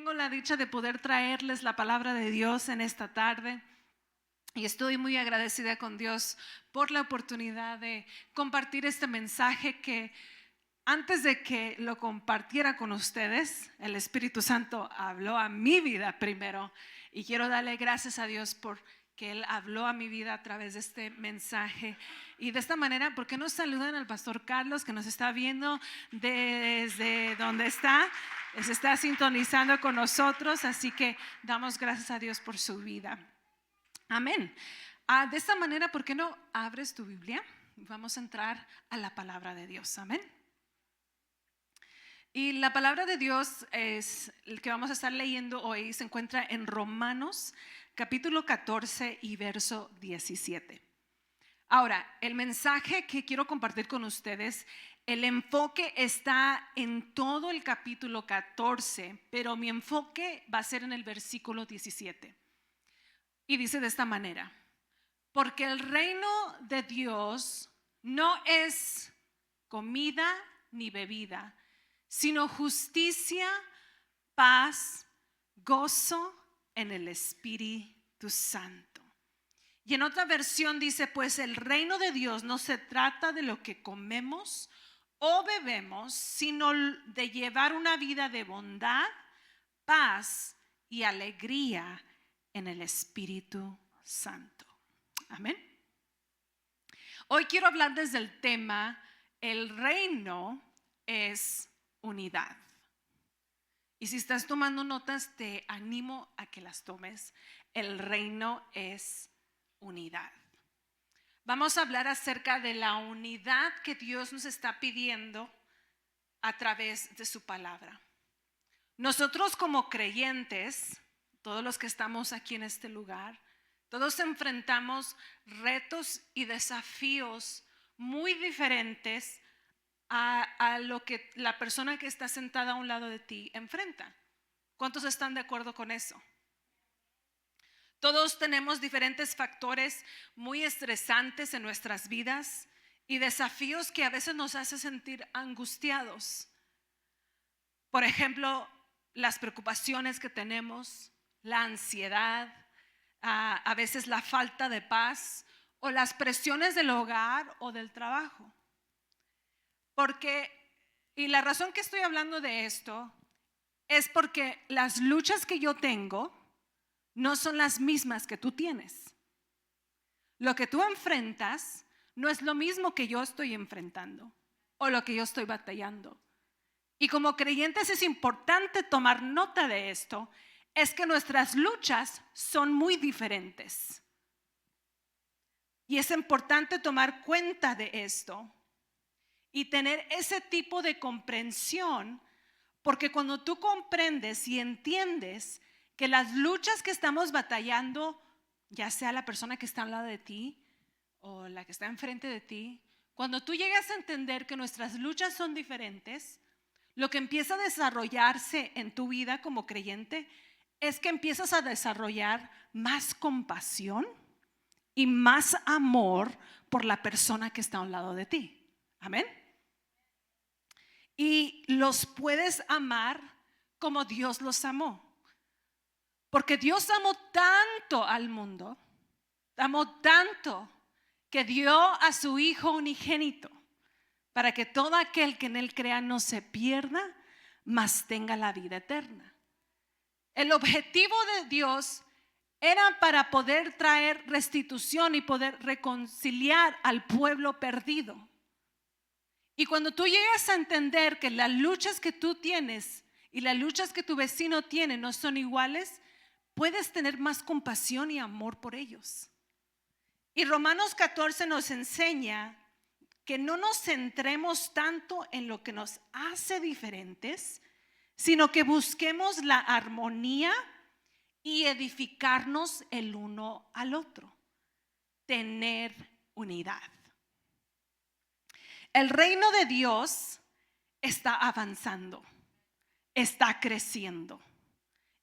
tengo la dicha de poder traerles la palabra de Dios en esta tarde. Y estoy muy agradecida con Dios por la oportunidad de compartir este mensaje que antes de que lo compartiera con ustedes, el Espíritu Santo habló a mi vida primero. Y quiero darle gracias a Dios por que Él habló a mi vida a través de este mensaje. Y de esta manera, ¿por qué no saludan al pastor Carlos que nos está viendo desde donde está? Se está sintonizando con nosotros, así que damos gracias a Dios por su vida. Amén. De esta manera, ¿por qué no abres tu Biblia? Vamos a entrar a la palabra de Dios. Amén. Y la palabra de Dios es el que vamos a estar leyendo hoy. Se encuentra en Romanos capítulo 14 y verso 17. Ahora, el mensaje que quiero compartir con ustedes, el enfoque está en todo el capítulo 14, pero mi enfoque va a ser en el versículo 17. Y dice de esta manera: porque el reino de Dios no es comida ni bebida, sino justicia, paz, gozo en el Espíritu Santo. Y en otra versión dice: pues el reino de Dios no se trata de lo que comemos o bebemos, sino de llevar una vida de bondad, paz y alegría en el Espíritu Santo. Amén. Hoy quiero hablar desde el tema: el reino es unidad. Y si estás tomando notas, te animo a que las tomes. El reino es unidad. Vamos a hablar acerca de la unidad que Dios nos está pidiendo a través de su palabra. Nosotros como creyentes, todos los que estamos aquí en este lugar, todos enfrentamos retos y desafíos muy diferentes a lo que la persona que está sentada a un lado de ti enfrenta. ¿Cuántos están de acuerdo con eso? Todos tenemos diferentes factores muy estresantes en nuestras vidas y desafíos que a veces nos hacen sentir angustiados. Por ejemplo, las preocupaciones que tenemos, la ansiedad, a veces la falta de paz o las presiones del hogar o del trabajo. Y la razón que estoy hablando de esto es porque las luchas que yo tengo no son las mismas que tú tienes. Lo que tú enfrentas no es lo mismo que yo estoy enfrentando o lo que yo estoy batallando. Y como creyentes es importante tomar nota de esto, es que nuestras luchas son muy diferentes. Y es importante tomar cuenta de esto y tener ese tipo de comprensión, porque cuando tú comprendes y entiendes que las luchas que estamos batallando, ya sea la persona que está al lado de ti o la que está enfrente de ti, cuando tú llegas a entender que nuestras luchas son diferentes, lo que empieza a desarrollarse en tu vida como creyente es que empiezas a desarrollar más compasión y más amor por la persona que está a un lado de ti. Amén. Y los puedes amar como Dios los amó. Porque Dios amó tanto al mundo, amó tanto que dio a su Hijo unigénito para que todo aquel que en Él crea no se pierda, mas tenga la vida eterna. El objetivo de Dios era para poder traer restitución y poder reconciliar al pueblo perdido. Y cuando tú llegas a entender que las luchas que tú tienes y las luchas que tu vecino tiene no son iguales, puedes tener más compasión y amor por ellos. Y Romanos 14 nos enseña que no nos centremos tanto en lo que nos hace diferentes, sino que busquemos la armonía y edificarnos el uno al otro. Tener unidad. El reino de Dios está avanzando, está creciendo.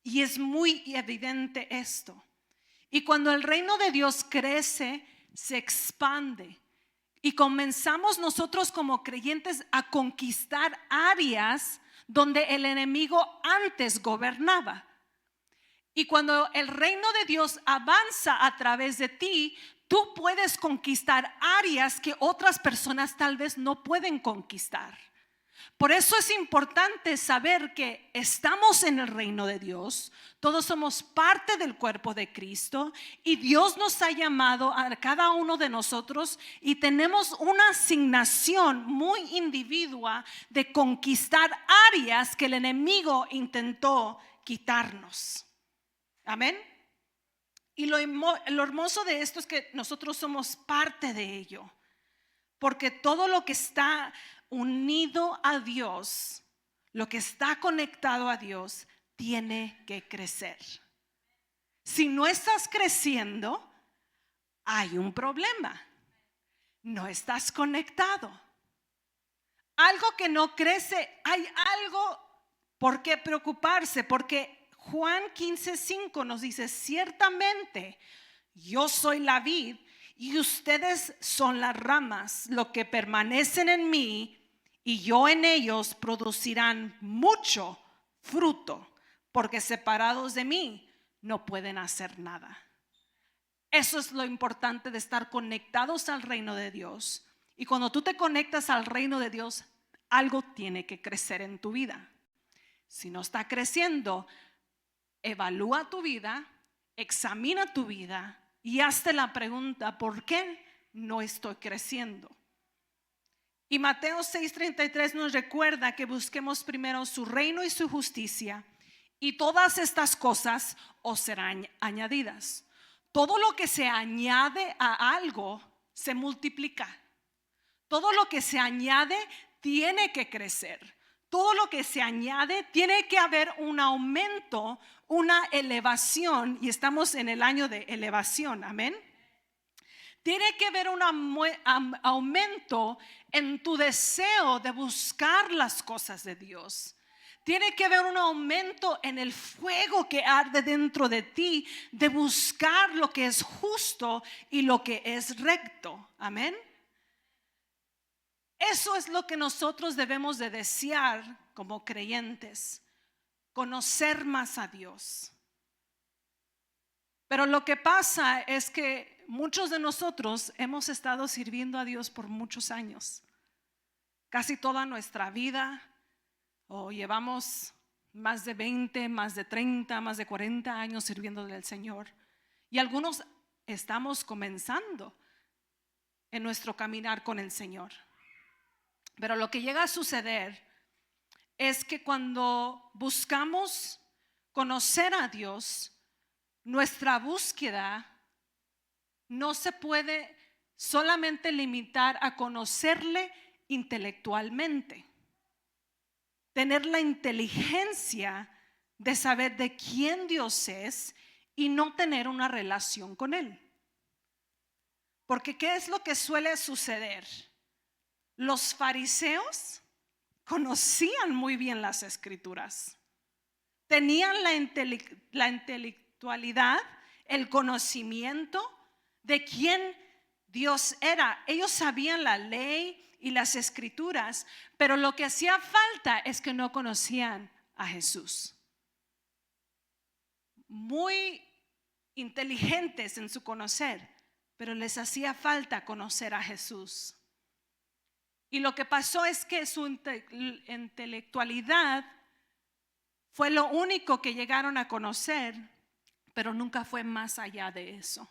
Y es muy evidente esto. Y cuando el reino de Dios crece, se expande. Y comenzamos nosotros como creyentes a conquistar áreas donde el enemigo antes gobernaba. Y cuando el reino de Dios avanza a través de ti, tú puedes conquistar áreas que otras personas tal vez no pueden conquistar. Por eso es importante saber que estamos en el reino de Dios, todos somos parte del cuerpo de Cristo y Dios nos ha llamado a cada uno de nosotros y tenemos una asignación muy individual de conquistar áreas que el enemigo intentó quitarnos. Amén. Y lo hermoso de esto es que nosotros somos parte de ello, porque todo lo que está unido a Dios, lo que está conectado a Dios, tiene que crecer. Si no estás creciendo, hay un problema. No estás conectado. Algo que no crece, hay algo por qué preocuparse, porque Juan 15:5 nos dice: ciertamente yo soy la vid y ustedes son las ramas. Lo que permanecen en mí y yo en ellos producirán mucho fruto, porque separados de mí no pueden hacer nada. Eso es lo importante de estar conectados al reino de Dios. Y cuando tú te conectas al reino de Dios, algo tiene que crecer en tu vida. Si no está creciendo, evalúa tu vida, examina tu vida y hazte la pregunta: ¿por qué no estoy creciendo? Y Mateo 6:33 nos recuerda que busquemos primero su reino y su justicia, y todas estas cosas os serán añadidas. Todo lo que se añade a algo se multiplica. Todo lo que se añade tiene que crecer. Todo lo que se añade tiene que haber un aumento, una elevación, y estamos en el año de elevación, amén. Tiene que haber un aumento en tu deseo de buscar las cosas de Dios. Tiene que haber un aumento en el fuego que arde dentro de ti, de buscar lo que es justo y lo que es recto, amén. Eso es lo que nosotros debemos de desear como creyentes, conocer más a Dios. Pero lo que pasa es que muchos de nosotros hemos estado sirviendo a Dios por muchos años, casi toda nuestra vida, o llevamos más de 20, más de 30, más de 40 años sirviéndole al Señor. Y algunos estamos comenzando en nuestro caminar con el Señor. Pero lo que llega a suceder es que cuando buscamos conocer a Dios, nuestra búsqueda no se puede solamente limitar a conocerle intelectualmente. Tener la inteligencia de saber de quién Dios es y no tener una relación con Él. Porque ¿qué es lo que suele suceder? Los fariseos conocían muy bien las escrituras, tenían la intelectualidad, el conocimiento de quién Dios era. Ellos sabían la ley y las escrituras, pero lo que hacía falta es que no conocían a Jesús. Muy inteligentes en su conocer, pero les hacía falta conocer a Jesús. Y lo que pasó es que su intelectualidad fue lo único que llegaron a conocer, pero nunca fue más allá de eso.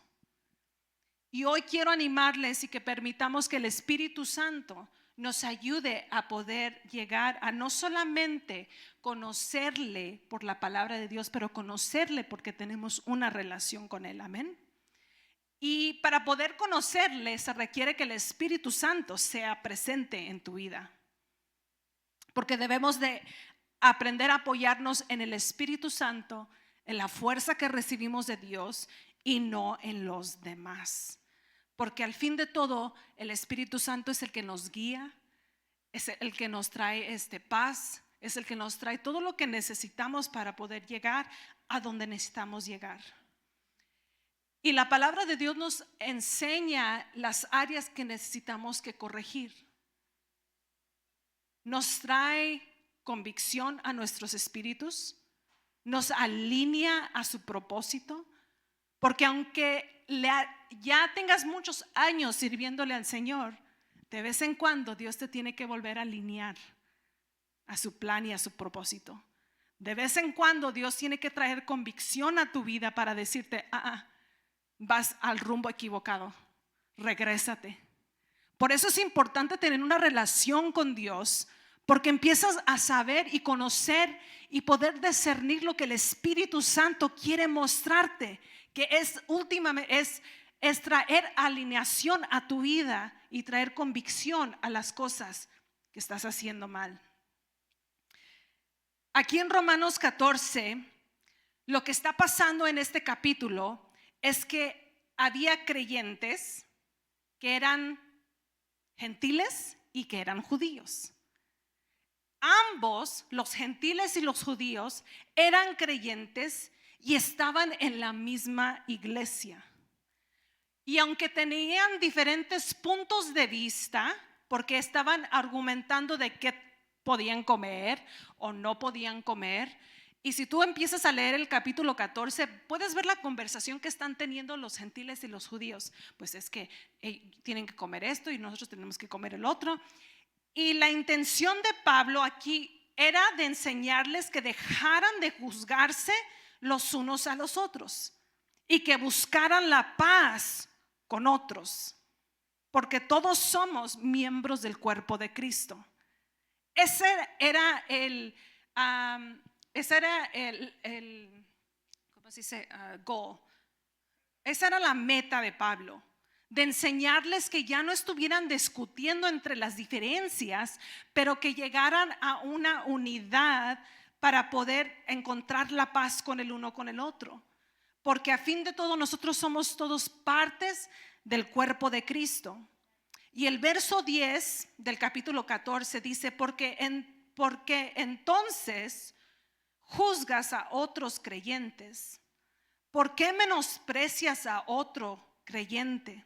Y hoy quiero animarles y que permitamos que el Espíritu Santo nos ayude a poder llegar a no solamente conocerle por la palabra de Dios, pero conocerle porque tenemos una relación con Él, amén. Y para poder conocerle se requiere que el Espíritu Santo sea presente en tu vida, porque debemos de aprender a apoyarnos en el Espíritu Santo, en la fuerza que recibimos de Dios y no en los demás. Porque al fin de todo el Espíritu Santo es el que nos guía, es el que nos trae paz, es el que nos trae todo lo que necesitamos para poder llegar a donde necesitamos llegar. Y la palabra de Dios nos enseña las áreas que necesitamos que corregir. Nos trae convicción a nuestros espíritus, nos alinea a su propósito, porque aunque ya tengas muchos años sirviéndole al Señor, de vez en cuando Dios te tiene que volver a alinear a su plan y a su propósito. De vez en cuando Dios tiene que traer convicción a tu vida para decirte, vas al rumbo equivocado, regrésate. Por eso es importante tener una relación con Dios, porque empiezas a saber y conocer y poder discernir lo que el Espíritu Santo quiere mostrarte, que es traer alineación a tu vida y traer convicción a las cosas que estás haciendo mal. Aquí en Romanos 14, lo que está pasando en este capítulo es que había creyentes que eran gentiles y que eran judíos. Ambos, los gentiles y los judíos, eran creyentes y estaban en la misma iglesia. Y aunque tenían diferentes puntos de vista, porque estaban argumentando de qué podían comer o no podían comer, y si tú empiezas a leer el capítulo 14, puedes ver la conversación que están teniendo los gentiles y los judíos. Pues es que tienen que comer esto y nosotros tenemos que comer el otro. Y la intención de Pablo aquí era de enseñarles que dejaran de juzgarse los unos a los otros y que buscaran la paz con otros, porque todos somos miembros del cuerpo de Cristo. Ese era el ¿cómo se dice? Goal. Esa era la meta de Pablo, de enseñarles que ya no estuvieran discutiendo entre las diferencias, pero que llegaran a una unidad para poder encontrar la paz con el uno con el otro. Porque a fin de todo nosotros somos todos partes del cuerpo de Cristo. Y el verso 10 del capítulo 14 dice, porque entonces juzgas a otros creyentes. ¿Por qué menosprecias a otro creyente?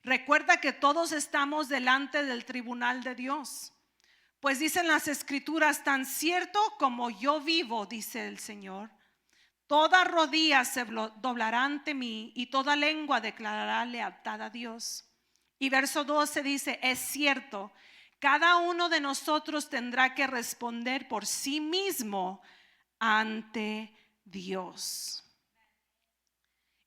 Recuerda que todos estamos delante del tribunal de Dios. Pues dicen las escrituras, tan cierto como yo vivo, dice el Señor, toda rodilla se doblará ante mí y toda lengua declarará lealtad a Dios. Y verso 12 dice, es cierto, cada uno de nosotros tendrá que responder por sí mismo ante Dios.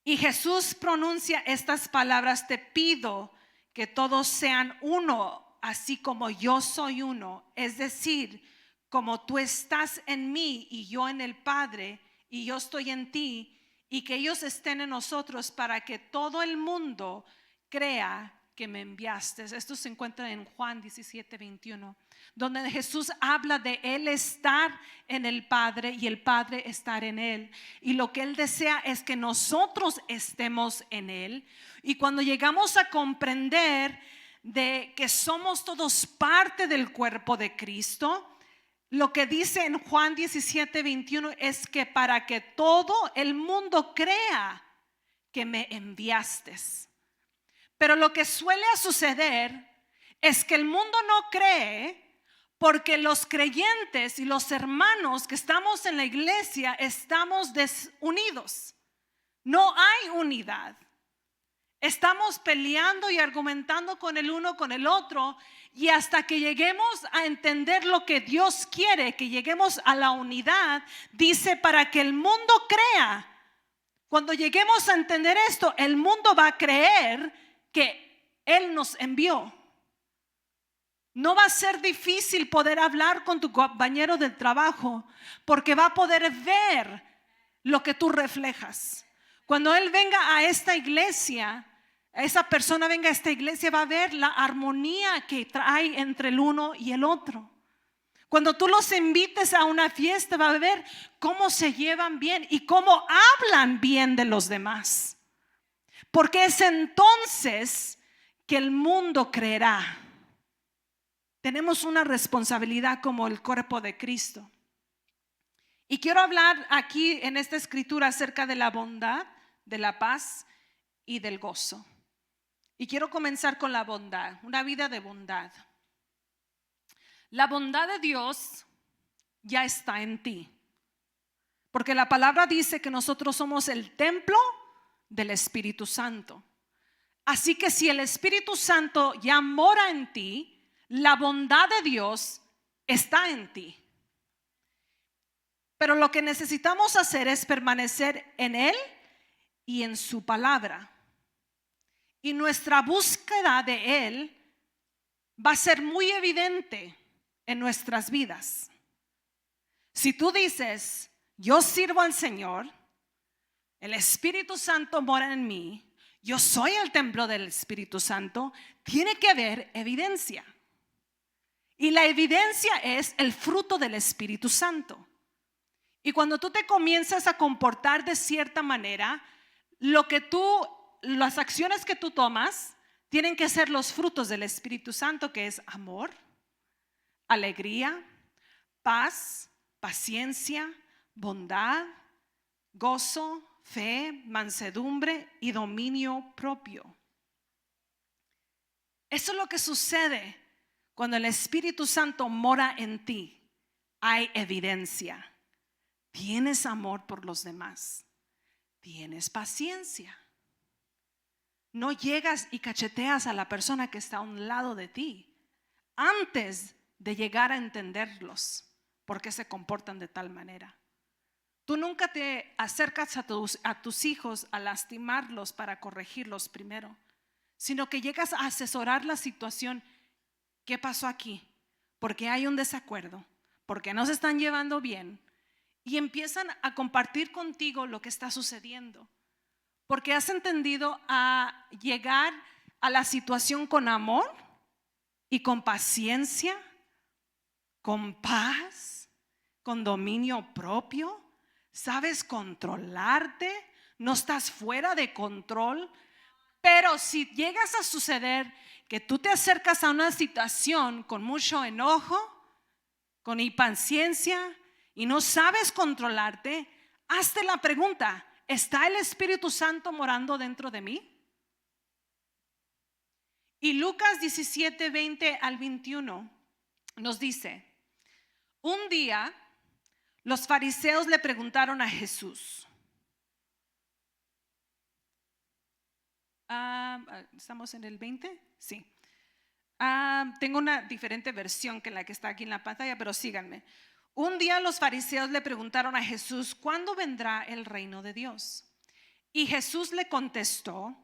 Y Jesús pronuncia estas palabras, te pido que todos sean uno, así como yo soy uno. Es decir, como tú estás en mí y yo en el Padre y yo estoy en ti, y que ellos estén en nosotros para que todo el mundo crea que me enviaste. Esto se encuentra en Juan 17:21, donde Jesús habla de él estar en el Padre y el Padre estar en él, y lo que él desea es que nosotros estemos en él. Y cuando llegamos a comprender de que somos todos parte del cuerpo de Cristo, lo que dice en Juan 17:21 es que para que todo el mundo crea que me enviaste. Pero lo que suele suceder es que el mundo no cree, porque los creyentes y los hermanos que estamos en la iglesia estamos desunidos. No hay unidad. Estamos peleando y argumentando con el uno con el otro, y hasta que lleguemos a entender lo que Dios quiere, que lleguemos a la unidad, dice para que el mundo crea. Cuando lleguemos a entender esto, el mundo va a creer que Él nos envió. No va a ser difícil poder hablar con tu compañero del trabajo, porque va a poder ver lo que tú reflejas. Cuando él venga a esta iglesia, esa persona venga a esta iglesia, va a ver la armonía que trae entre el uno y el otro. Cuando tú los invites a una fiesta, va a ver cómo se llevan bien y cómo hablan bien de los demás. Porque es entonces que el mundo creerá. Tenemos una responsabilidad como el cuerpo de Cristo. Y quiero hablar aquí en esta escritura acerca de la bondad, de la paz y del gozo. Y quiero comenzar con la bondad, una vida de bondad. La bondad de Dios ya está en ti. Porque la palabra dice que nosotros somos el templo del Espíritu Santo. Así que si el Espíritu Santo ya mora en ti, la bondad de Dios está en ti. Pero lo que necesitamos hacer es permanecer en Él y en su palabra. Y nuestra búsqueda de Él va a ser muy evidente en nuestras vidas. Si tú dices, yo sirvo al Señor, el Espíritu Santo mora en mí, yo soy el templo del Espíritu Santo, tiene que haber evidencia. Y la evidencia es el fruto del Espíritu Santo. Y cuando tú te comienzas a comportar de cierta manera, las acciones que tú tomas tienen que ser los frutos del Espíritu Santo, que es amor, alegría, paz, paciencia, bondad, gozo, fe, mansedumbre y dominio propio. Eso es lo que sucede cuando el Espíritu Santo mora en ti. Hay evidencia. Tienes amor por los demás. Tienes paciencia. No llegas y cacheteas a la persona que está a un lado de ti antes de llegar a entenderlos por qué se comportan de tal manera. Tú nunca te acercas a tus hijos a lastimarlos para corregirlos primero, sino que llegas a asesorar la situación. ¿Qué pasó aquí? ¿Por qué hay un desacuerdo? ¿Por qué no se están llevando bien? Y empiezan a compartir contigo lo que está sucediendo. Porque has entendido a llegar a la situación con amor y con paciencia, con paz, con dominio propio. Sabes controlarte, no estás fuera de control. Pero si llegas a suceder que tú te acercas a una situación con mucho enojo, con impaciencia y no sabes controlarte, hazte la pregunta: ¿está el Espíritu Santo morando dentro de mí? Y Lucas 17, 20 al 21 nos dice: un día los fariseos le preguntaron a Jesús. ¿Estamos en el 20? Sí. Tengo una diferente versión que la que está aquí en la pantalla, pero síganme. Un día los fariseos le preguntaron a Jesús: ¿cuándo vendrá el reino de Dios? Y Jesús le contestó: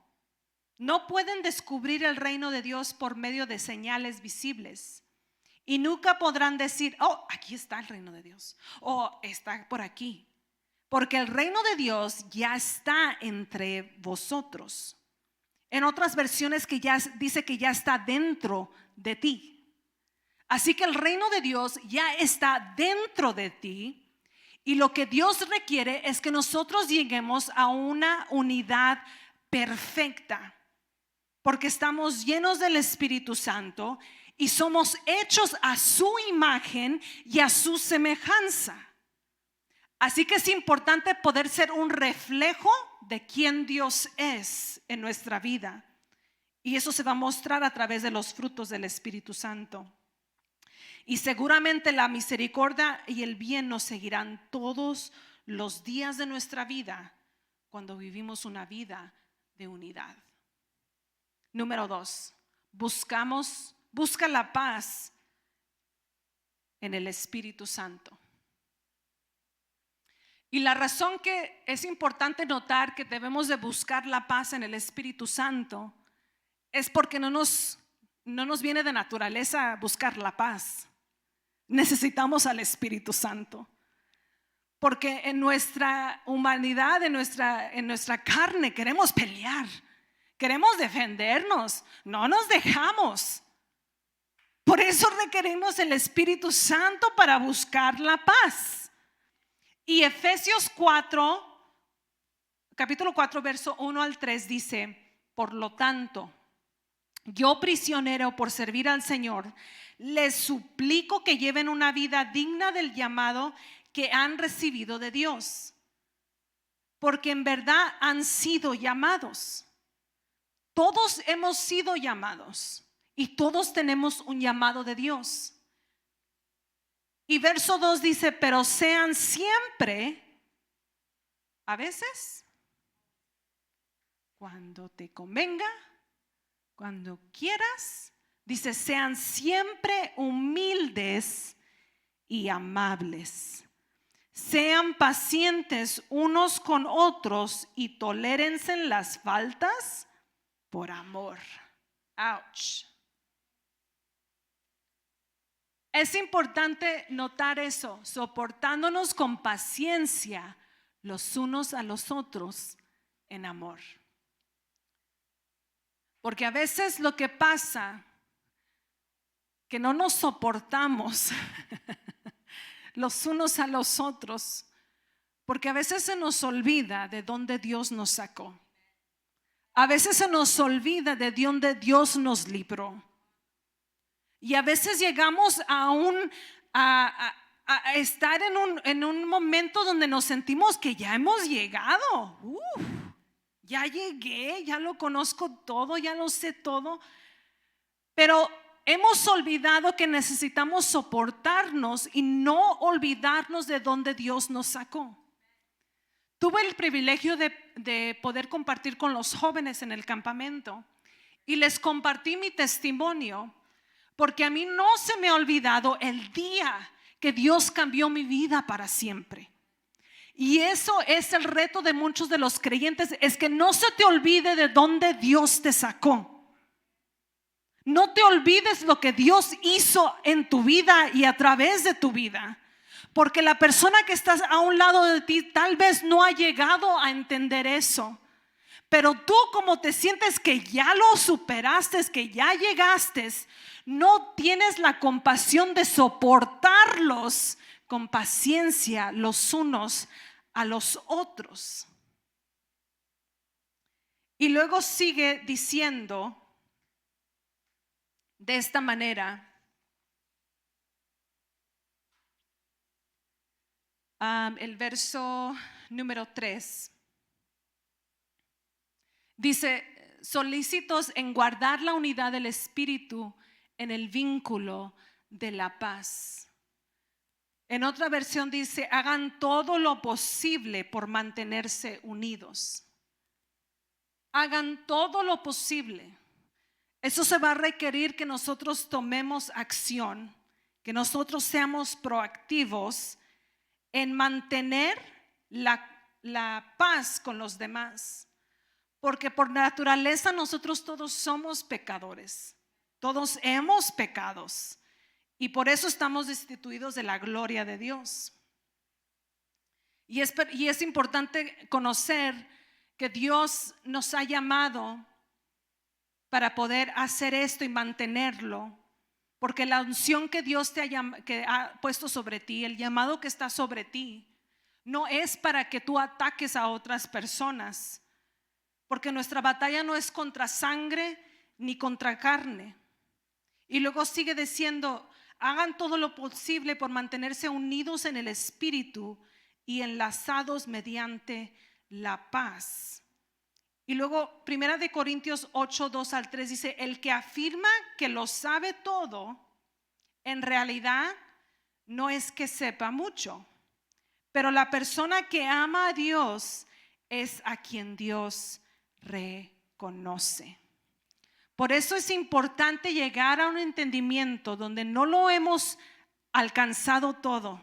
no pueden descubrir el reino de Dios por medio de señales visibles. Y nunca podrán decir: oh, aquí está el reino de Dios, o está por aquí. Porque el reino de Dios ya está entre vosotros. En otras versiones que ya dice que ya está dentro de ti. Así que el reino de Dios ya está dentro de ti. Y lo que Dios requiere es que nosotros lleguemos a una unidad perfecta. Porque estamos llenos del Espíritu Santo y somos hechos a su imagen y a su semejanza. Así que es importante poder ser un reflejo de quién Dios es en nuestra vida. Y eso se va a mostrar a través de los frutos del Espíritu Santo. Y seguramente la misericordia y el bien nos seguirán todos los días de nuestra vida cuando vivimos una vida de unidad. Número 2, busca la paz en el Espíritu Santo. Y la razón que es importante notar que debemos de buscar la paz en el Espíritu Santo es porque no nos viene de naturaleza buscar la paz. Necesitamos al Espíritu Santo. Porque en nuestra humanidad, en nuestra carne queremos pelear, queremos defendernos, no nos dejamos. Por eso requerimos el Espíritu Santo para buscar la paz. Y Efesios 4, capítulo 4, verso 1 al 3 dice: por lo tanto, yo, prisionero por servir al Señor, les suplico que lleven una vida digna del llamado que han recibido de Dios, porque en verdad han sido llamados. Todos hemos sido llamados y todos tenemos un llamado de Dios. Y verso 2 dice, pero sean siempre, a veces, cuando te convenga, cuando quieras, dice, sean siempre humildes y amables. Sean pacientes unos con otros y tolérense en las faltas por amor. Ouch. Es importante notar eso, soportándonos con paciencia los unos a los otros en amor. Porque a veces lo que pasa, que no nos soportamos los unos a los otros, porque a veces se nos olvida de dónde Dios nos sacó. A veces se nos olvida de dónde Dios nos libró. Y a veces llegamos a estar en un momento donde nos sentimos que ya hemos llegado. Ya llegué, ya lo conozco todo, ya lo sé todo. Pero hemos olvidado que necesitamos soportarnos y no olvidarnos de dónde Dios nos sacó. Tuve el privilegio de poder compartir con los jóvenes en el campamento y les compartí mi testimonio, porque a mí no se me ha olvidado el día que Dios cambió mi vida para siempre. Y eso es el reto de muchos de los creyentes, es que no se te olvide de dónde Dios te sacó. No te olvides lo que Dios hizo en tu vida y a través de tu vida. Porque la persona que está a un lado de ti tal vez no ha llegado a entender eso. Pero tú, como te sientes que ya lo superaste, que ya llegaste, no tienes la compasión de soportarlos con paciencia los unos a los otros. Y luego sigue diciendo de esta manera, el verso número 3 dice, solícitos en guardar la unidad del espíritu en el vínculo de la paz. En otra versión dice, hagan todo lo posible por mantenerse unidos. Hagan todo lo posible. Eso se va a requerir que nosotros tomemos acción, que nosotros seamos proactivos en mantener la paz con los demás. Porque por naturaleza nosotros todos somos pecadores. Todos hemos pecado. Y por eso estamos destituidos de la gloria de Dios. Y es importante conocer que Dios nos ha llamado para poder hacer esto y mantenerlo. Porque la unción que Dios que ha puesto sobre ti, el llamado que está sobre ti, no es para que tú ataques a otras personas. Porque nuestra batalla no es contra sangre ni contra carne. Y luego sigue diciendo, hagan todo lo posible por mantenerse unidos en el espíritu y enlazados mediante la paz. Y luego, 1 Corintios 8, 2 al 3 dice, el que afirma que lo sabe todo, en realidad no es que sepa mucho, pero la persona que ama a Dios es a quien Dios reconoce. Por eso es importante llegar a un entendimiento donde no lo hemos alcanzado todo.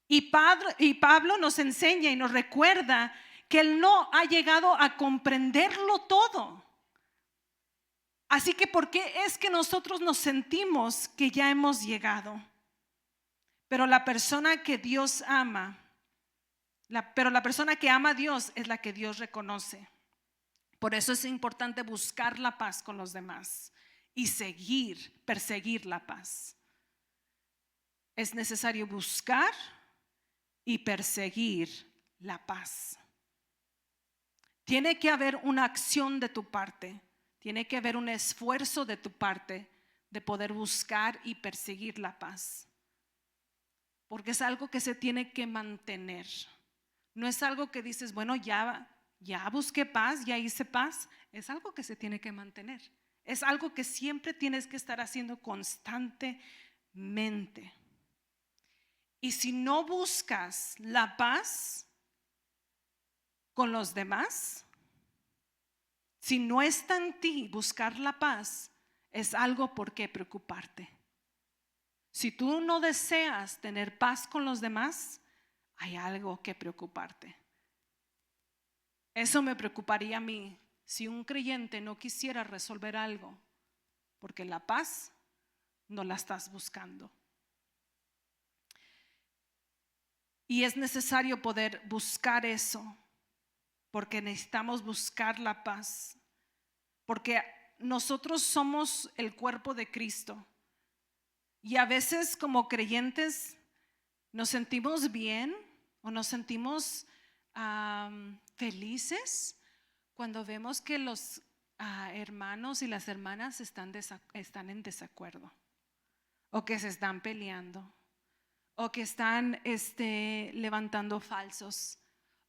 Y Pablo nos enseña y nos recuerda que él no ha llegado a comprenderlo todo. Así que ¿por qué es que nosotros nos sentimos que ya hemos llegado? Pero la persona que Dios ama, pero la persona que ama a Dios es la que Dios reconoce. Por eso es importante buscar la paz con los demás y perseguir la paz. Es necesario buscar y perseguir la paz. Tiene que haber una acción de tu parte, tiene que haber un esfuerzo de tu parte de poder buscar y perseguir la paz. Porque es algo que se tiene que mantener. No es algo que dices, bueno, ya busqué paz, ya hice paz. Es algo que se tiene que mantener. Es algo que siempre tienes que estar haciendo constantemente. Y si no buscas la paz con los demás, si no está en ti buscar la paz, es algo por qué preocuparte. Si tú no deseas tener paz con los demás, hay algo que preocuparte. Eso me preocuparía a mí si un creyente no quisiera resolver algo, porque la paz no la estás buscando. Y es necesario poder buscar eso, porque necesitamos buscar la paz, porque nosotros somos el cuerpo de Cristo. Y a veces como creyentes nos sentimos bien o nos sentimos felices cuando vemos que los hermanos y las hermanas están en desacuerdo, o que se están peleando, o que están levantando falsos,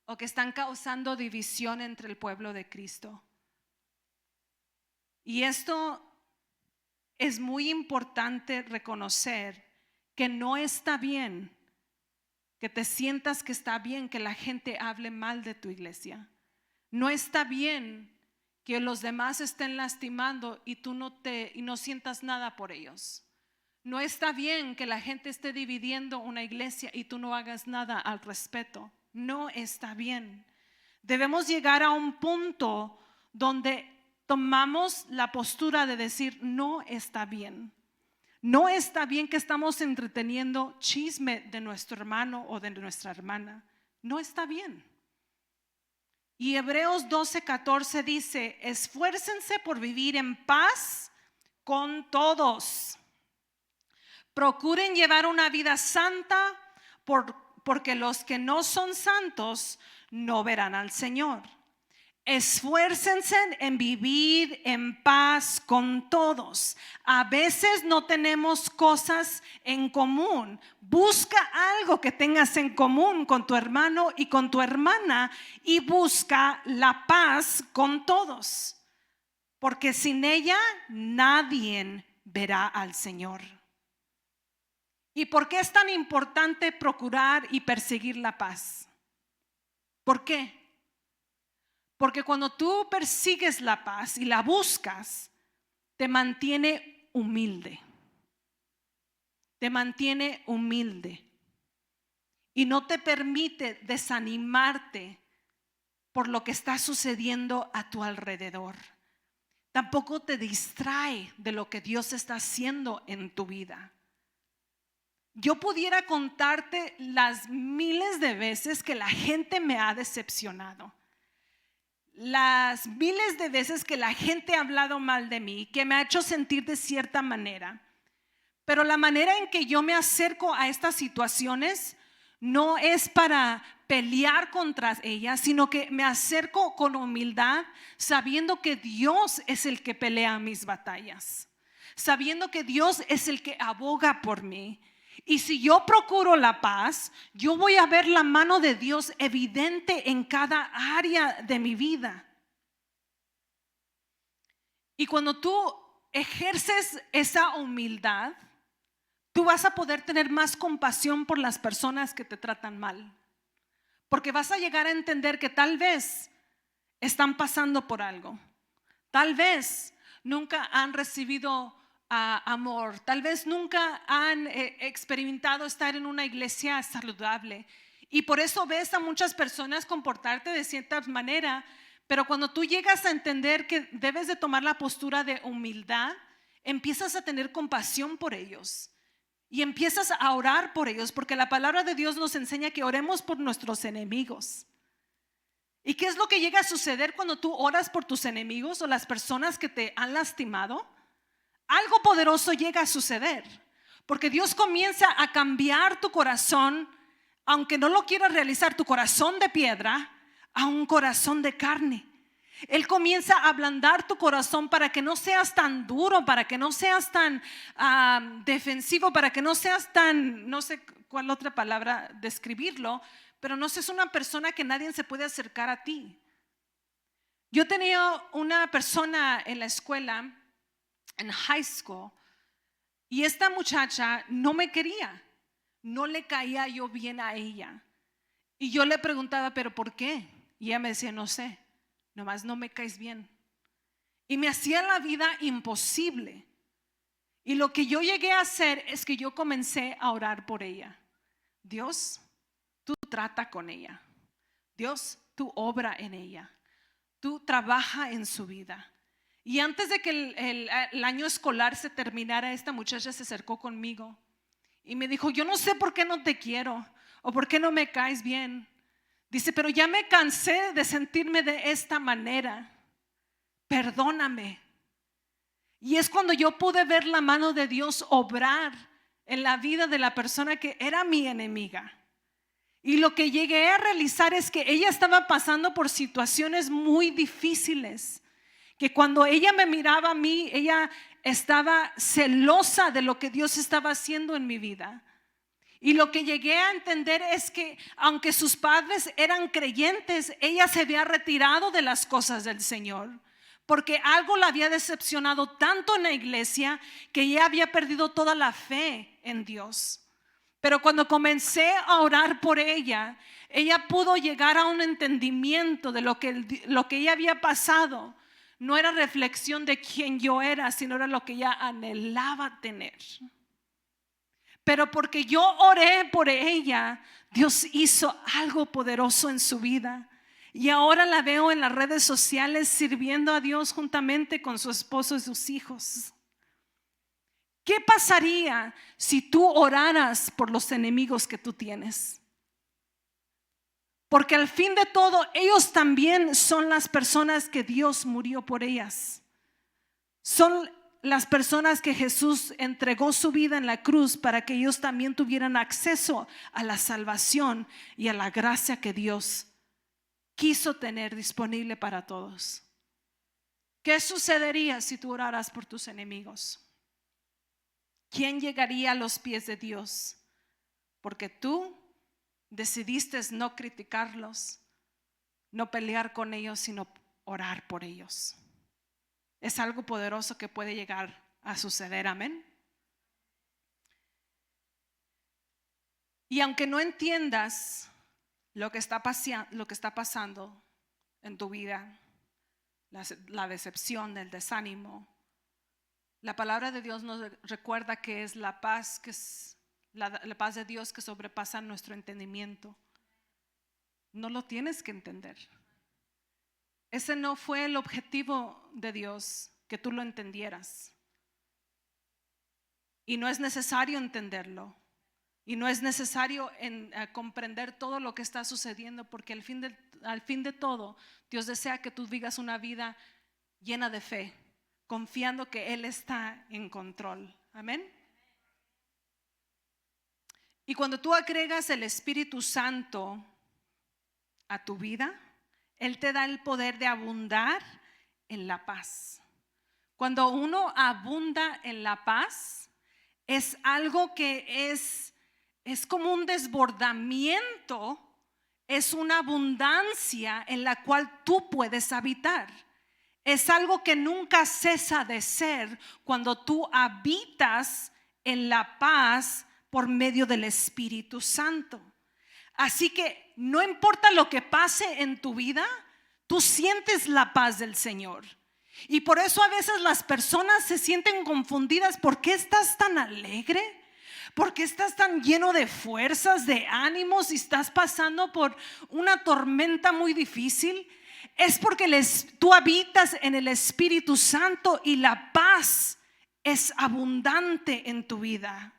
o que están causando división entre el pueblo de Cristo. Y esto es muy importante reconocer que no está bien que te sientas que está bien que la gente hable mal de tu iglesia. No está bien que los demás estén lastimando y tú no sientas nada por ellos. No está bien que la gente esté dividiendo una iglesia y tú no hagas nada al respecto. No está bien. Debemos llegar a un punto donde tomamos la postura de decir no está bien. No está bien que estamos entreteniendo chisme de nuestro hermano o de nuestra hermana. No está bien. Y Hebreos 12:14 dice: esfuércense por vivir en paz con todos. Procuren llevar una vida santa, porque los que no son santos no verán al Señor. Esfuércense en vivir en paz con todos. A veces no tenemos cosas en común. Busca algo que tengas en común con tu hermano y con tu hermana y busca la paz con todos, porque sin ella nadie verá al Señor. ¿Y por qué es tan importante procurar y perseguir la paz? ¿Por qué? Porque cuando tú persigues la paz y la buscas, te mantiene humilde. Te mantiene humilde. Y no te permite desanimarte por lo que está sucediendo a tu alrededor. Tampoco te distrae de lo que Dios está haciendo en tu vida. Yo pudiera contarte las miles de veces que la gente me ha decepcionado. Las miles de veces que la gente ha hablado mal de mí, que me ha hecho sentir de cierta manera. Pero la manera en que yo me acerco a estas situaciones no es para pelear contra ellas, sino que me acerco con humildad, sabiendo que Dios es el que pelea mis batallas, sabiendo que Dios es el que aboga por mí. Y si yo procuro la paz, yo voy a ver la mano de Dios evidente en cada área de mi vida. Y cuando tú ejerces esa humildad, tú vas a poder tener más compasión por las personas que te tratan mal. Porque vas a llegar a entender que tal vez están pasando por algo. Tal vez nunca han recibido amor. Tal vez nunca han experimentado estar en una iglesia saludable. Y por eso ves a muchas personas comportarte de cierta manera. Pero cuando tú llegas a entender que debes de tomar la postura de humildad, empiezas a tener compasión por ellos. Y empiezas a orar por ellos, porque la palabra de Dios nos enseña que oremos por nuestros enemigos. ¿Y qué es lo que llega a suceder cuando tú oras por tus enemigos o las personas que te han lastimado? Algo poderoso llega a suceder, porque Dios comienza a cambiar tu corazón, aunque no lo quieras realizar, tu corazón de piedra a un corazón de carne. Él comienza a ablandar tu corazón para que no seas tan duro, para que no seas tan defensivo, para que no seas tan, no sé cuál otra palabra describirlo, pero no seas una persona que nadie se puede acercar a ti. Yo tenía una persona en la escuela, en high school, y esta muchacha no me quería. no le caía yo bien a ella. Y yo le preguntaba, ¿pero por qué? Y ella me decía, no sé, nomás no me caes bien. Y me hacía la vida imposible. Y lo que yo llegué a hacer es que yo comencé a orar por ella. Dios, tú trata con ella. Dios, tú obra en ella. Tú trabaja en su vida. Y antes de que el año escolar se terminara, esta muchacha se acercó conmigo y me dijo, yo no sé por qué no te quiero o por qué no me caes bien. Dice, pero ya me cansé de sentirme de esta manera. Perdóname. Y es cuando yo pude ver la mano de Dios obrar en la vida de la persona que era mi enemiga. Y lo que llegué a realizar es que ella estaba pasando por situaciones muy difíciles. Que cuando ella me miraba a mí, ella estaba celosa de lo que Dios estaba haciendo en mi vida. Y lo que llegué a entender es que aunque sus padres eran creyentes, ella se había retirado de las cosas del Señor. Porque algo la había decepcionado tanto en la iglesia que ella había perdido toda la fe en Dios. Pero cuando comencé a orar por ella, ella pudo llegar a un entendimiento de lo que ella había pasado. No era reflexión de quién yo era, sino era lo que ella anhelaba tener. Pero porque yo oré por ella, Dios hizo algo poderoso en su vida. Y ahora la veo en las redes sociales sirviendo a Dios juntamente con su esposo y sus hijos. ¿Qué pasaría si tú oraras por los enemigos que tú tienes? Porque al fin de todo, ellos también son las personas que Dios murió por ellas. Son las personas que Jesús entregó su vida en la cruz para que ellos también tuvieran acceso a la salvación y a la gracia que Dios quiso tener disponible para todos. ¿Qué sucedería si tú oraras por tus enemigos? ¿Quién llegaría a los pies de Dios? Porque tú decidiste no criticarlos, no pelear con ellos, sino orar por ellos. Es algo poderoso que puede llegar a suceder, amén. Y aunque no entiendas lo que está pasando en tu vida, la decepción, el desánimo, la palabra de Dios nos recuerda que es la paz, que es la paz de Dios que sobrepasa nuestro entendimiento. No lo tienes que entender. Ese no fue el objetivo de Dios, que tú lo entendieras. Y no es necesario entenderlo. Y no es necesario comprender todo lo que está sucediendo, porque al fin de todo, Dios desea que tú vivas una vida llena de fe, confiando que Él está en control. Amén. Y cuando tú agregas el Espíritu Santo a tu vida, Él te da el poder de abundar en la paz. Cuando uno abunda en la paz, es algo que es como un desbordamiento, es una abundancia en la cual tú puedes habitar. Es algo que nunca cesa de ser cuando tú habitas en la paz por medio del Espíritu Santo. Así que no importa lo que pase en tu vida, tú sientes la paz del Señor. Y por eso a veces las personas se sienten confundidas. ¿Por qué estás tan alegre? ¿Por qué estás tan lleno de fuerzas, de ánimos y estás pasando por una tormenta muy difícil? Es porque tú habitas en el Espíritu Santo y la paz es abundante en tu vida.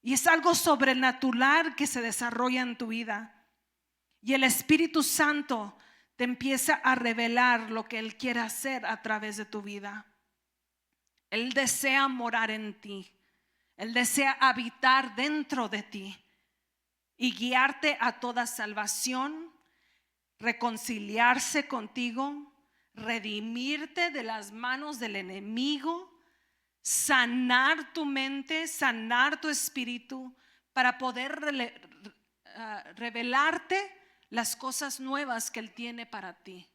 Y es algo sobrenatural que se desarrolla en tu vida. Y el Espíritu Santo te empieza a revelar lo que Él quiere hacer a través de tu vida. Él desea morar en ti. Él desea habitar dentro de ti y guiarte a toda salvación, reconciliarse contigo, redimirte de las manos del enemigo, sanar tu mente, sanar tu espíritu para poder revelarte las cosas nuevas que Él tiene para ti.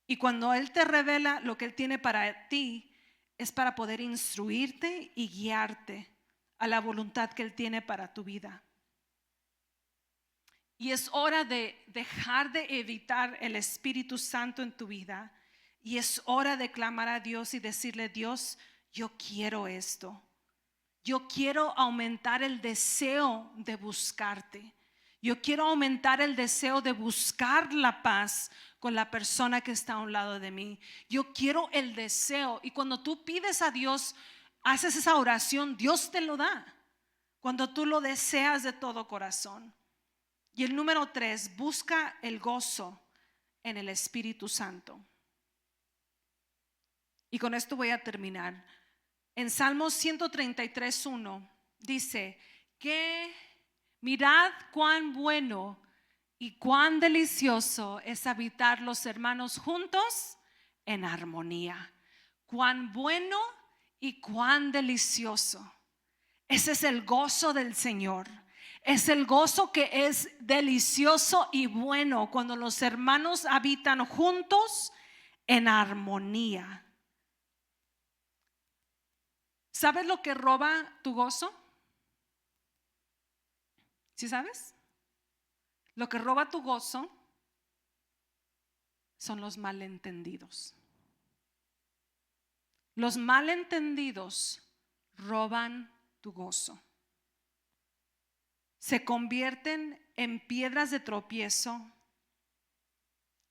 Y cuando Él te revela lo que Él tiene para ti, es para poder instruirte y guiarte a la voluntad que Él tiene para tu vida. Y es hora de dejar de evitar el Espíritu Santo en tu vida. Y es hora de clamar a Dios y decirle: Dios, yo quiero esto. Yo quiero aumentar el deseo de buscarte. Yo quiero aumentar el deseo de buscar la paz con la persona que está a un lado de mí. Yo quiero el deseo. Y cuando tú pides a Dios, haces esa oración, Dios te lo da. Cuando tú lo deseas de todo corazón. Y el número 3, busca el gozo en el Espíritu Santo. Y con esto voy a terminar. En Salmos 133:1 dice que mirad cuán bueno y cuán delicioso es habitar los hermanos juntos en armonía. Cuán bueno y cuán delicioso. Ese es el gozo del Señor. Es el gozo que es delicioso y bueno cuando los hermanos habitan juntos en armonía. ¿Sabes lo que roba tu gozo? ¿Sí sabes? Lo que roba tu gozo son los malentendidos. Los malentendidos roban tu gozo. Se convierten en piedras de tropiezo.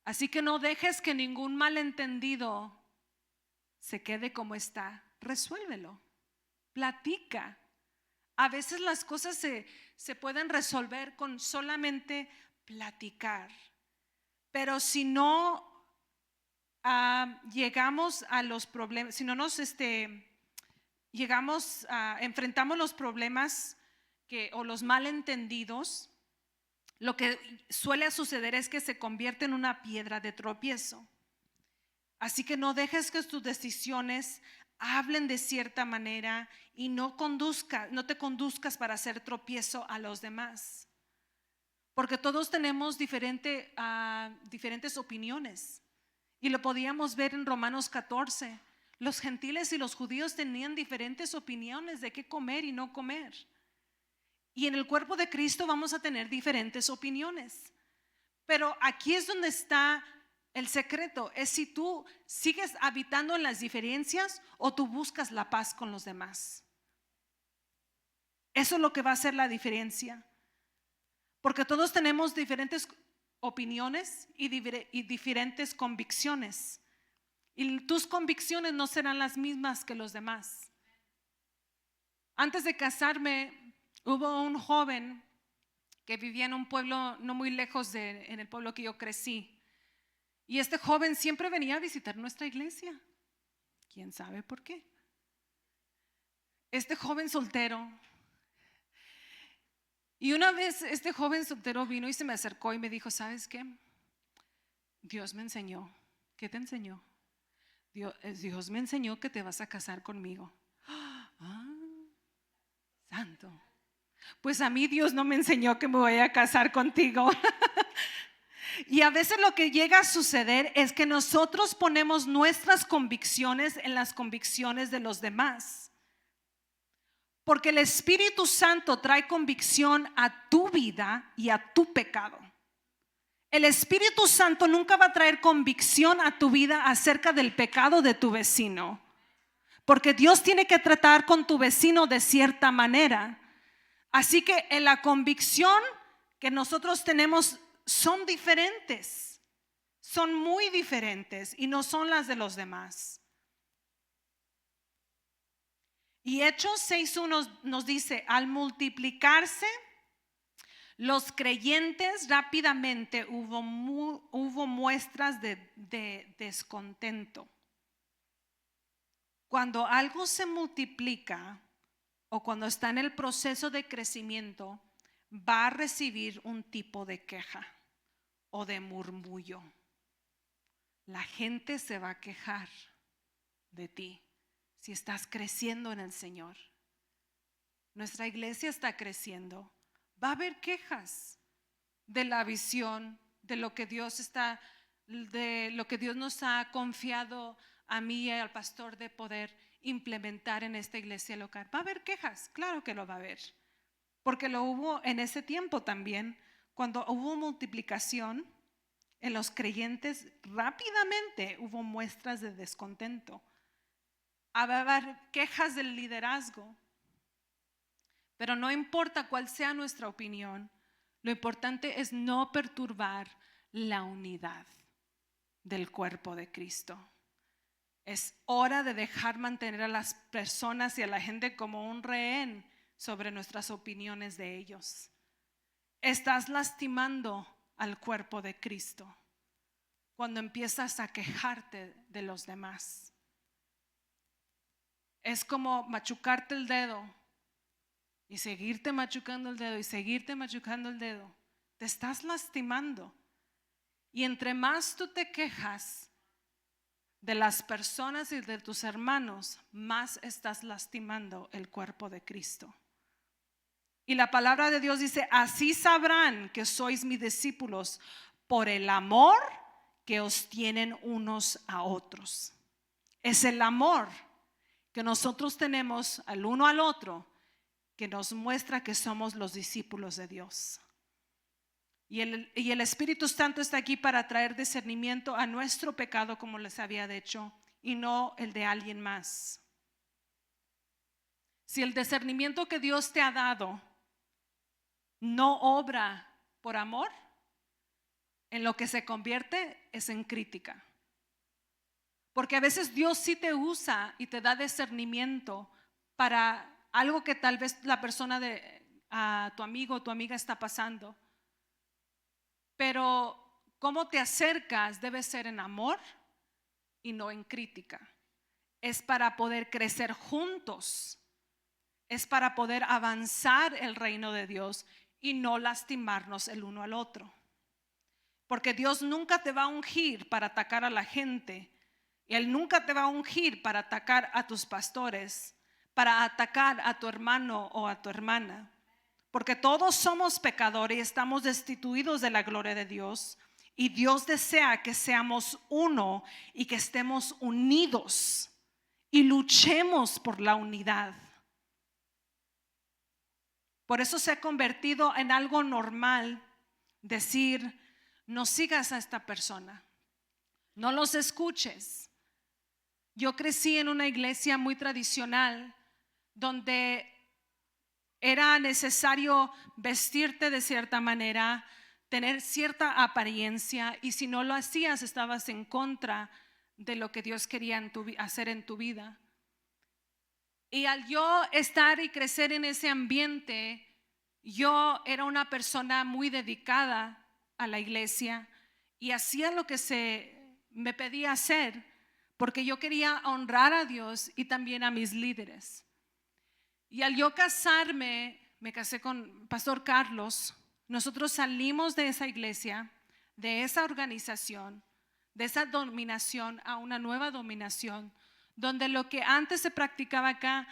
Así que no dejes que ningún malentendido se quede como está. Resuélvelo. Platica. A veces las cosas se pueden resolver con solamente platicar. Pero si no llegamos a los problemas, si no nos enfrentamos los problemas o los malentendidos, lo que suele suceder es que se convierte en una piedra de tropiezo. Así que no dejes que tus decisiones hablen de cierta manera y no te conduzcas para hacer tropiezo a los demás. Porque todos tenemos diferentes opiniones. Y lo podíamos ver en Romanos 14. Los gentiles y los judíos tenían diferentes opiniones de qué comer y no comer. Y en el cuerpo de Cristo vamos a tener diferentes opiniones. Pero aquí es donde está el secreto. Es si tú sigues habitando en las diferencias o tú buscas la paz con los demás. Eso es lo que va a hacer la diferencia. Porque todos tenemos diferentes opiniones y diferentes convicciones. Y tus convicciones no serán las mismas que los demás. Antes de casarme, hubo un joven que vivía en un pueblo no muy lejos en el pueblo que yo crecí. Y este joven siempre venía a visitar nuestra iglesia. ¿Quién sabe por qué? Este joven soltero. Y una vez este joven soltero vino y se me acercó y me dijo: ¿sabes qué? Dios me enseñó. ¿Qué te enseñó? Dios me enseñó que te vas a casar conmigo. Santo. Pues a mí Dios no me enseñó que me voy a casar contigo. Y a veces lo que llega a suceder es que nosotros ponemos nuestras convicciones en las convicciones de los demás. Porque el Espíritu Santo trae convicción a tu vida y a tu pecado. El Espíritu Santo nunca va a traer convicción a tu vida acerca del pecado de tu vecino. Porque Dios tiene que tratar con tu vecino de cierta manera. Así que en la convicción que nosotros tenemos son diferentes. Son muy diferentes y no son las de los demás. Y Hechos 6:1 nos dice: al multiplicarse los creyentes, rápidamente hubo muestras de descontento. Cuando algo se multiplica o cuando está en el proceso de crecimiento, va a recibir un tipo de queja o de murmullo. La gente se va a quejar de ti si estás creciendo en el Señor. Nuestra iglesia está creciendo. Va a haber quejas de la visión, de lo que Dios nos ha confiado a mí y al pastor de poder implementar en esta iglesia local? Va a haber quejas, claro que lo va a haber, porque lo hubo en ese tiempo también, cuando hubo multiplicación en los creyentes, rápidamente hubo muestras de descontento. Va a haber quejas del liderazgo, pero no importa cuál sea nuestra opinión, lo importante es no perturbar la unidad del cuerpo de Cristo. Es hora de dejar mantener a las personas y a la gente como un rehén sobre nuestras opiniones de ellos. Estás lastimando al cuerpo de Cristo cuando empiezas a quejarte de los demás. Es como machucarte el dedo y seguirte machucando el dedo y seguirte machucando el dedo. Te estás lastimando. Y entre más tú te quejas de las personas y de tus hermanos, más estás lastimando el cuerpo de Cristo. Y la palabra de Dios dice: así sabrán que sois mis discípulos por el amor que os tienen unos a otros. Es el amor que nosotros tenemos al uno al otro que nos muestra que somos los discípulos de Dios. Y el Espíritu Santo está aquí para traer discernimiento a nuestro pecado, como les había dicho, y no el de alguien más. Si el discernimiento que Dios te ha dado no obra por amor, en lo que se convierte es en crítica. Porque a veces Dios sí te usa y te da discernimiento para algo que tal vez la persona tu amigo o tu amiga está pasando. Pero cómo te acercas debe ser en amor y no en crítica. Es para poder crecer juntos. Es para poder avanzar el reino de Dios y no lastimarnos el uno al otro. Porque Dios nunca te va a ungir para atacar a la gente. Y Él nunca te va a ungir para atacar a tus pastores, para atacar a tu hermano o a tu hermana. Porque todos somos pecadores y estamos destituidos de la gloria de Dios. Y Dios desea que seamos uno y que estemos unidos y luchemos por la unidad. Por eso se ha convertido en algo normal decir: no sigas a esta persona, no los escuches. Yo crecí en una iglesia muy tradicional donde era necesario vestirte de cierta manera, tener cierta apariencia, y si no lo hacías estabas en contra de lo que Dios quería hacer en tu vida. Y al yo estar y crecer en ese ambiente, yo era una persona muy dedicada a la iglesia y hacía lo que se me pedía hacer, porque yo quería honrar a Dios y también a mis líderes. Y al yo casarme, me casé con Pastor Carlos. Nosotros salimos de esa iglesia, de esa organización, de esa dominación a una nueva dominación, donde lo que antes se practicaba acá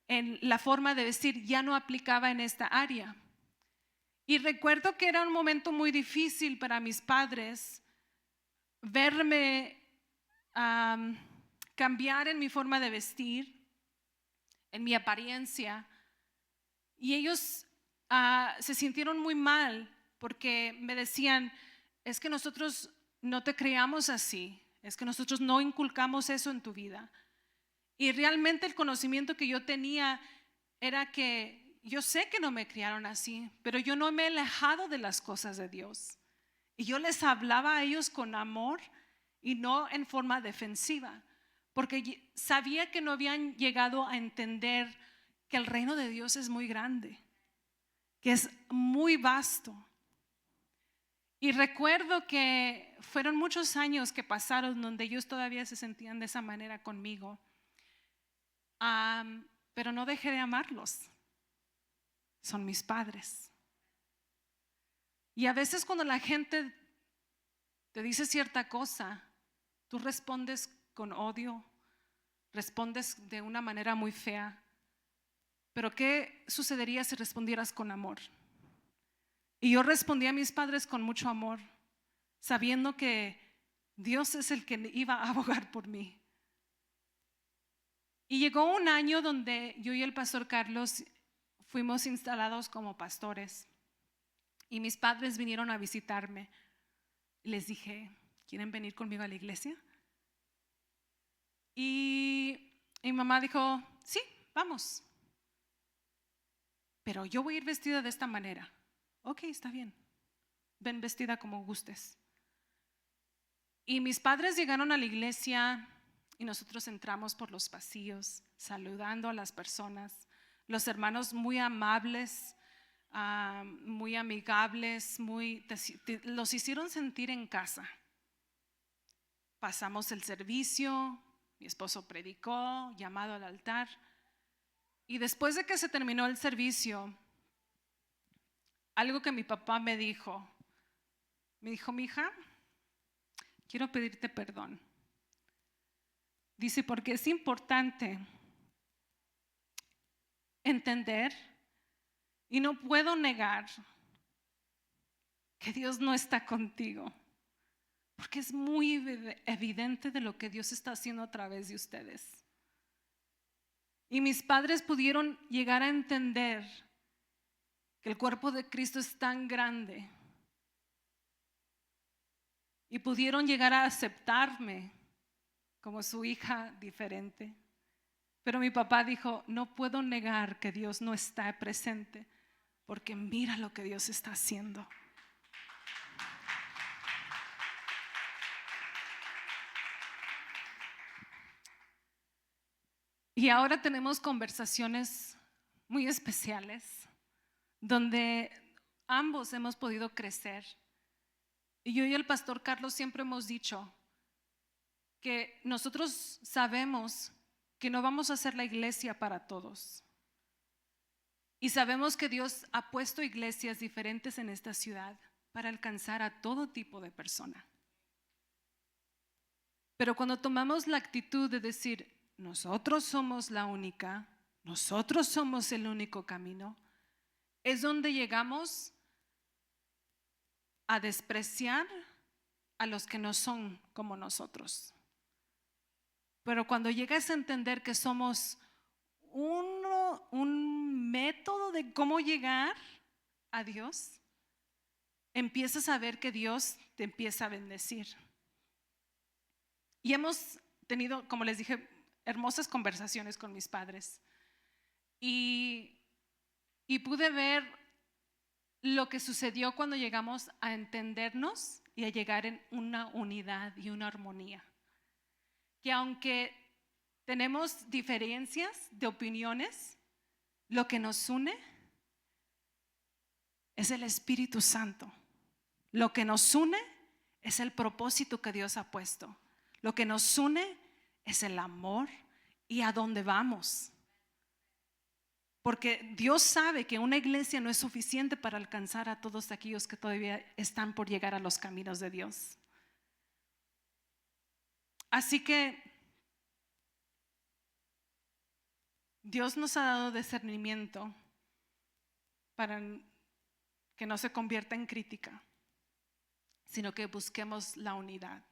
en la forma de vestir ya no aplicaba en esta área. Y recuerdo que era un momento muy difícil para mis padres verme cambiar en mi forma de vestir, en mi apariencia, y ellos se sintieron muy mal porque me decían: es que nosotros no te criamos así, es que nosotros no inculcamos eso en tu vida. Y realmente el conocimiento que yo tenía era que yo sé que no me criaron así, pero yo no me he alejado de las cosas de Dios. Y yo les hablaba a ellos con amor y no en forma defensiva, porque sabía que no habían llegado a entender que el reino de Dios es muy grande, que es muy vasto. Y recuerdo que fueron muchos años que pasaron donde ellos todavía se sentían de esa manera conmigo, pero no dejé de amarlos. Son mis padres. Y a veces cuando la gente te dice cierta cosa, tú respondes con odio, respondes de una manera muy fea. Pero ¿qué sucedería si respondieras con amor? Y yo respondí a mis padres con mucho amor, sabiendo que Dios es el que iba a abogar por mí. Y llegó un año donde yo y el pastor Carlos fuimos instalados como pastores. Y mis padres vinieron a visitarme. Les dije, ¿quieren venir conmigo a la iglesia? Y mi mamá dijo, sí, vamos. Pero yo voy a ir vestida de esta manera. Ok, está bien. Ven vestida como gustes. Y mis padres llegaron a la iglesia y nosotros entramos por los pasillos saludando a las personas. Los hermanos muy amables, muy amigables, los hicieron sentir en casa. Pasamos el servicio, mi esposo predicó, llamado al altar. Y después de que se terminó el servicio, algo que mi papá me dijo, mija, quiero pedirte perdón. Dice, porque es importante entender y no puedo negar que Dios no está contigo, porque es muy evidente de lo que Dios está haciendo a través de ustedes. Y mis padres pudieron llegar a entender que el cuerpo de Cristo es tan grande y pudieron llegar a aceptarme como su hija diferente. Pero mi papá dijo, no puedo negar que Dios no está presente, porque mira lo que Dios está haciendo. Y ahora tenemos conversaciones muy especiales donde ambos hemos podido crecer. Y yo y el pastor Carlos siempre hemos dicho que nosotros sabemos que no vamos a hacer la iglesia para todos. Y sabemos que Dios ha puesto iglesias diferentes en esta ciudad para alcanzar a todo tipo de persona. Pero cuando tomamos la actitud de decir, nosotros somos la única, nosotros somos el único camino, es donde llegamos a despreciar a los que no son como nosotros. Pero cuando llegas a entender que somos un método de cómo llegar a Dios, empiezas a ver que Dios te empieza a bendecir. Y hemos tenido, como les dije, hermosas conversaciones con mis padres. Y pude ver lo que sucedió cuando llegamos a entendernos y a llegar en una unidad y una armonía. Que aunque tenemos diferencias de opiniones, lo que nos une es el Espíritu Santo. Lo que nos une es el propósito que Dios ha puesto. Lo que nos une es el amor y a dónde vamos. Porque Dios sabe que una iglesia no es suficiente para alcanzar a todos aquellos que todavía están por llegar a los caminos de Dios. Así que Dios nos ha dado discernimiento para que no se convierta en crítica, sino que busquemos la unidad.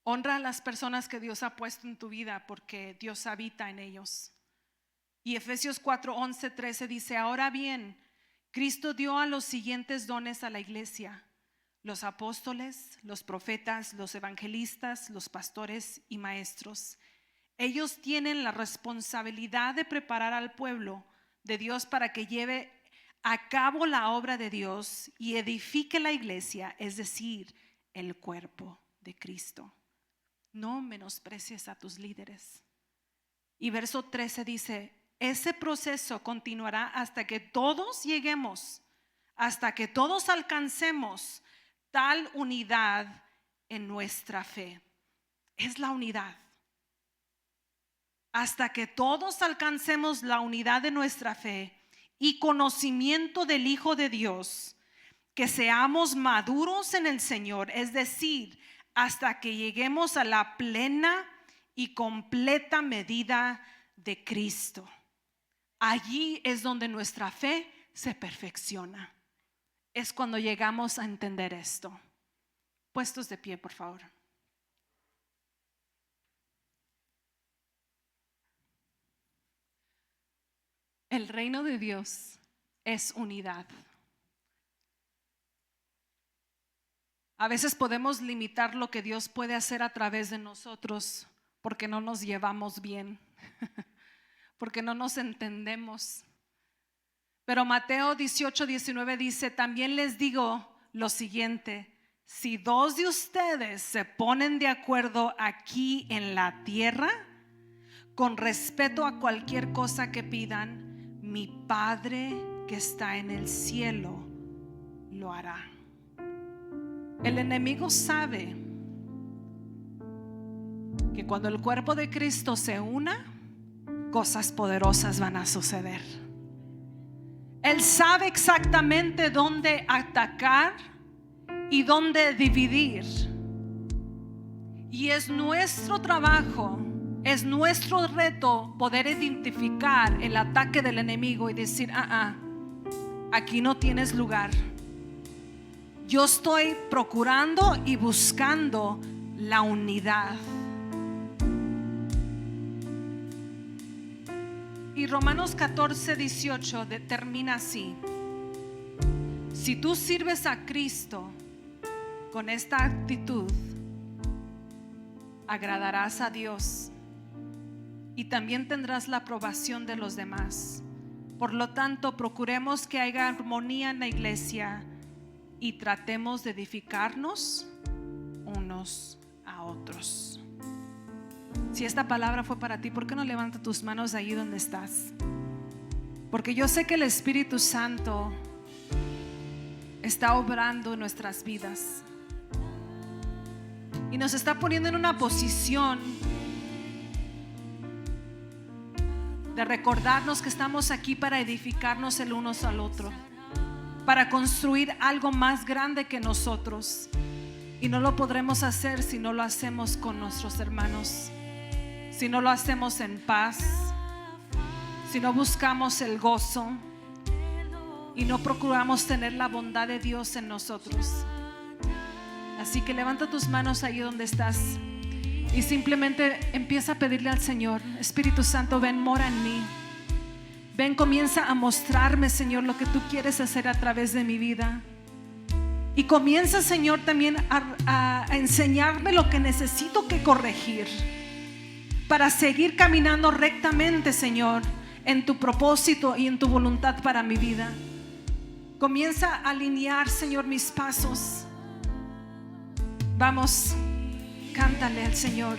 Honra a las personas que Dios ha puesto en tu vida, porque Dios habita en ellos. Y Efesios 4, 11, 13 dice, ahora bien, Cristo dio a los siguientes dones a la iglesia: los apóstoles, los profetas, los evangelistas, los pastores y maestros. Ellos tienen la responsabilidad de preparar al pueblo de Dios para que lleve a cabo la obra de Dios y edifique la iglesia, es decir, el cuerpo de Cristo. No menosprecies a tus líderes. Y verso 13 dice, ese proceso continuará hasta que todos lleguemos, hasta que todos alcancemos tal unidad en nuestra fe. Es la unidad. Hasta que todos alcancemos la unidad de nuestra fe y conocimiento del Hijo de Dios, que seamos maduros en el Señor, es decir, hasta que lleguemos a la plena y completa medida de Cristo. Allí es donde nuestra fe se perfecciona. Es cuando llegamos a entender esto. Puestos de pie, por favor. El reino de Dios es unidad. A veces podemos limitar lo que Dios puede hacer a través de nosotros porque no nos llevamos bien, porque no nos entendemos. Pero Mateo 18:19 dice: también les digo lo siguiente: si 2 de ustedes se ponen de acuerdo aquí en la tierra, con respeto a cualquier cosa que pidan, mi Padre que está en el cielo lo hará. El enemigo sabe que cuando el cuerpo de Cristo se una, cosas poderosas van a suceder. Él sabe exactamente dónde atacar y dónde dividir. Y es nuestro trabajo, es nuestro reto poder identificar el ataque del enemigo y decir: aquí no tienes lugar. Yo estoy procurando y buscando la unidad. Y Romanos 14:18 termina así: si tú sirves a Cristo con esta actitud, agradarás a Dios y también tendrás la aprobación de los demás. Por lo tanto, procuremos que haya armonía en la iglesia y tratemos de edificarnos unos a otros. Si esta palabra fue para ti, ¿por qué no levantas tus manos ahí donde estás? Porque yo sé que el Espíritu Santo está obrando en nuestras vidas y nos está poniendo en una posición de recordarnos que estamos aquí para edificarnos el uno al otro, para construir algo más grande que nosotros. Y no lo podremos hacer si no lo hacemos con nuestros hermanos, si no lo hacemos en paz, si no buscamos el gozo y no procuramos tener la bondad de Dios en nosotros. Así que levanta tus manos ahí donde estás y simplemente empieza a pedirle al Señor: Espíritu Santo, ven, mora en mí. Ven, comienza a mostrarme, Señor, lo que tú quieres hacer a través de mi vida. Y comienza, Señor, también a enseñarme lo que necesito que corregir para seguir caminando rectamente, Señor, en tu propósito y en tu voluntad para mi vida. Comienza a alinear, Señor, mis pasos. Vamos, cántale al Señor.